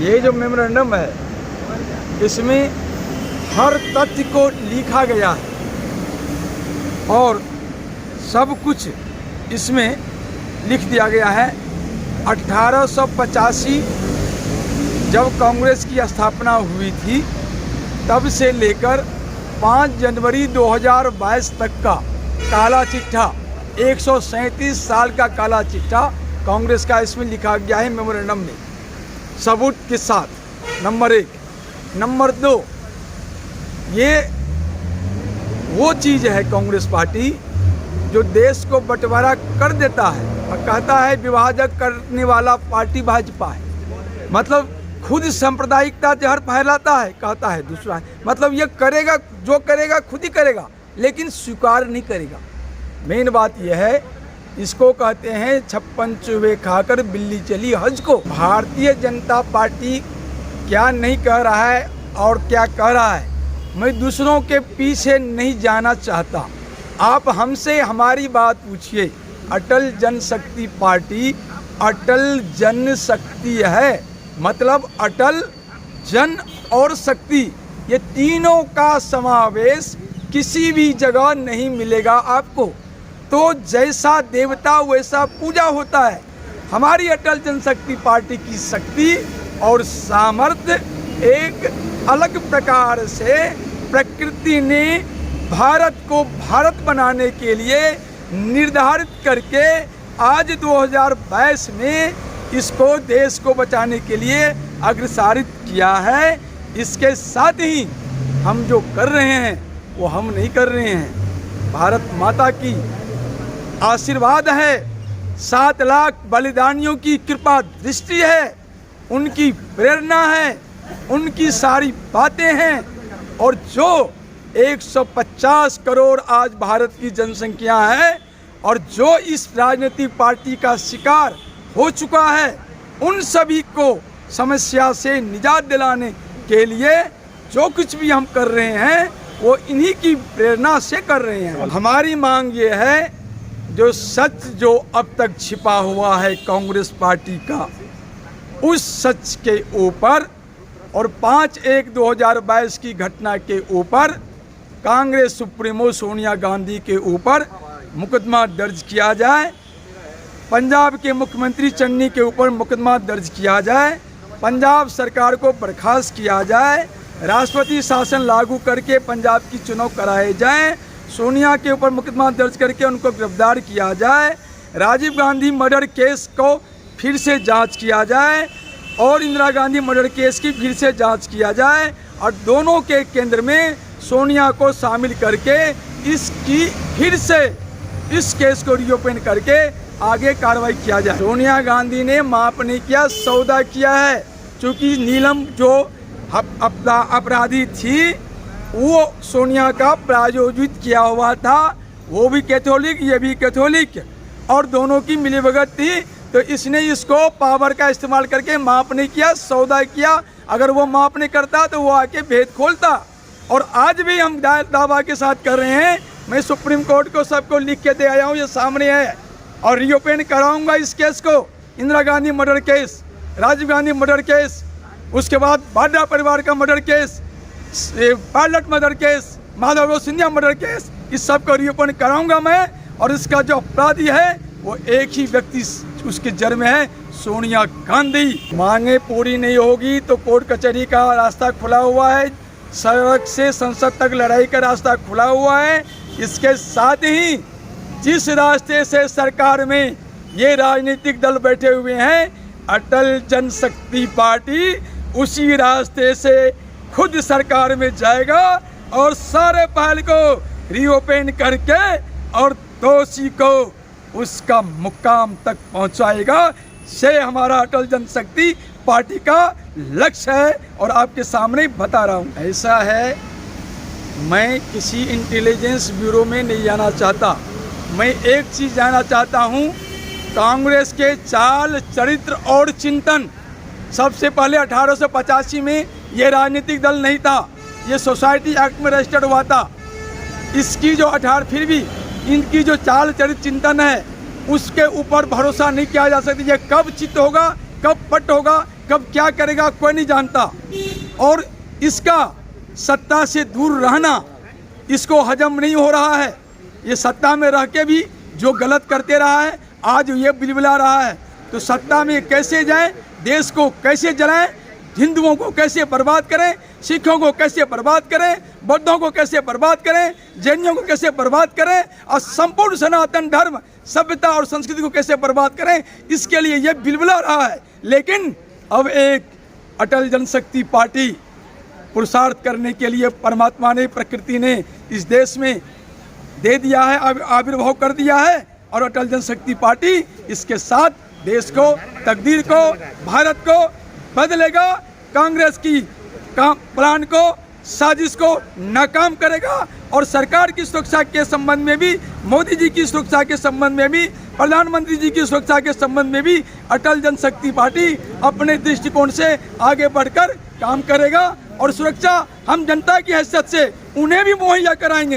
ये जो मेमोरेंडम है इसमें हर तथ्य को लिखा गया है और सब कुछ इसमें लिख दिया गया है। 1885 जब कांग्रेस की स्थापना हुई थी तब से लेकर 5 जनवरी 2022 तक का काला चिट्ठा, 137 साल का काला चिट्ठा कांग्रेस का इसमें लिखा गया है मेमोरेंडम में, सबूत के साथ। नंबर 1। नंबर 2, ये वो चीज़ है कांग्रेस पार्टी जो देश को बंटवारा कर देता है और कहता है विभाजक करने वाला पार्टी भाजपा है। मतलब खुद सांप्रदायिकता जहर फैलाता है, कहता है दूसरा है। मतलब ये करेगा, जो करेगा खुद ही करेगा, लेकिन स्वीकार नहीं करेगा। मेन बात यह है, इसको कहते हैं 56 चूहे खाकर बिल्ली चली हज को। भारतीय जनता पार्टी क्या नहीं कह रहा है और क्या कह रहा है, मैं दूसरों के पीछे नहीं जाना चाहता। आप हमसे हमारी बात पूछिए। अटल जनशक्ति पार्टी अटल जन शक्ति है, मतलब अटल जन और शक्ति, ये तीनों का समावेश किसी भी जगह नहीं मिलेगा आपको। तो जैसा देवता वैसा पूजा होता है। हमारी अटल जनशक्ति पार्टी की शक्ति और सामर्थ्य एक अलग प्रकार से प्रकृति ने भारत को भारत बनाने के लिए निर्धारित करके आज 2022 में इसको देश को बचाने के लिए अग्रसारित किया है। इसके साथ ही हम जो कर रहे हैं वो हम नहीं कर रहे हैं, भारत माता की आशीर्वाद है, 7 लाख बलिदानियों की कृपा दृष्टि है, उनकी प्रेरणा है, उनकी सारी बातें हैं। और जो 150 करोड़ आज भारत की जनसंख्या है और जो इस राजनीतिक पार्टी का शिकार हो चुका है, उन सभी को समस्या से निजात दिलाने के लिए जो कुछ भी हम कर रहे हैं वो इन्हीं की प्रेरणा से कर रहे हैं। हमारी मांग ये है, जो सच जो अब तक छिपा हुआ है कांग्रेस पार्टी का, उस सच के ऊपर और 5/1/2022 की घटना के ऊपर कांग्रेस सुप्रीमो सोनिया गांधी के ऊपर मुकदमा दर्ज किया जाए। पंजाब के मुख्यमंत्री चन्नी के ऊपर मुकदमा दर्ज किया जाए। पंजाब सरकार को बर्खास्त किया जाए। राष्ट्रपति शासन लागू करके पंजाब की चुनाव कराए जाएं। सोनिया के ऊपर मुकदमा दर्ज करके उनको गिरफ्तार किया जाए। राजीव गांधी मर्डर केस को फिर से जांच किया जाए और इंदिरा गांधी मर्डर केस की फिर से जांच किया जाए और दोनों के केंद्र में सोनिया को शामिल करके इसकी फिर से इस केस को रीओपन करके आगे कार्रवाई किया जाए। सोनिया गांधी ने माफ नहीं किया, सौदा किया है। क्योंकि नीलम जो अपराधी थी वो सोनिया का प्रायोजित किया हुआ था, वो भी कैथोलिक ये भी कैथोलिक, और दोनों की मिलीभगत थी। तो इसने इसको पावर का इस्तेमाल करके माफ नहीं किया, सौदा किया। अगर वो माफ नहीं करता तो वो आके भेद खोलता। और आज भी हम दावा के साथ कर रहे हैं, मैं सुप्रीम कोर्ट को सबको लिख के दे आया हूँ, ये सामने है, और रीओपन कराऊंगा इस केस को। Indira Gandhi murder case, Rajiv Gandhi murder case, उसके बाद वाड्रा परिवार का murder case, Pilot murder case, Madhav Scindia murder case, इस सब को रीओपन कराऊंगा मैं। और इसका जो अपराधी है वो एक ही व्यक्ति उसके जड़ में है, सोनिया गांधी। मांगे पूरी नहीं होगी तो कोर्ट कचहरी का रास्ता खुला हुआ है, सड़क से संसद तक लड़ाई का रास्ता खुला हुआ है। इसके साथ ही जिस रास्ते से सरकार में ये राजनीतिक दल बैठे हुए हैं, अटल जनशक्ति पार्टी उसी रास्ते से खुद सरकार में जाएगा और सारे फाइल को रीओपन करके और दोषी को उसका मुकाम तक पहुंचाएगा। से हमारा अटल जनशक्ति पार्टी का लक्ष्य है और आपके सामने बता रहा हूं। ऐसा है, मैं किसी इंटेलिजेंस ब्यूरो में नहीं जाना चाहता। मैं एक चीज़ जानना चाहता हूं, कांग्रेस के चाल चरित्र और चिंतन। सबसे पहले 1885 में ये राजनीतिक दल नहीं था, ये सोसाइटी एक्ट में रजिस्टर्ड हुआ था। इसकी जो फिर भी इनकी जो चाल चरित्र चिंतन है उसके ऊपर भरोसा नहीं किया जा सकता। ये कब चित्त होगा, कब पट होगा, कब क्या करेगा कोई नहीं जानता। और इसका सत्ता से दूर रहना इसको हजम नहीं हो रहा है। ये सत्ता में रह के भी जो गलत करते रहा है, आज ये बिलबिला रहा है। तो सत्ता में कैसे जाएं, देश को कैसे जलाएं, हिंदुओं को कैसे बर्बाद करें, सिखों को कैसे बर्बाद करें, बौद्धों को कैसे बर्बाद करें, जैनियों को कैसे बर्बाद करें, और संपूर्ण सनातन धर्म, सभ्यता और संस्कृति को कैसे बर्बाद करें, इसके लिए ये बिलबिला रहा है। लेकिन अब एक अटल जनशक्ति पार्टी पुरुषार्थ करने के लिए परमात्मा ने, प्रकृति ने इस देश में दे दिया है, आविर्भाव कर दिया है। और अटल जनशक्ति पार्टी इसके साथ देश को, तकदीर को, भारत को बदलेगा। कांग्रेस की प्लान को, साजिश को नाकाम करेगा। और सरकार की सुरक्षा के संबंध में भी, मोदी जी की सुरक्षा के संबंध में भी, प्रधानमंत्री जी की सुरक्षा के संबंध में भी अटल जनशक्ति पार्टी अपने दृष्टिकोण से आगे बढ़कर काम करेगा। और सुरक्षा हम जनता की हैसियत से उन्हें भी मुहैया कराएंगे।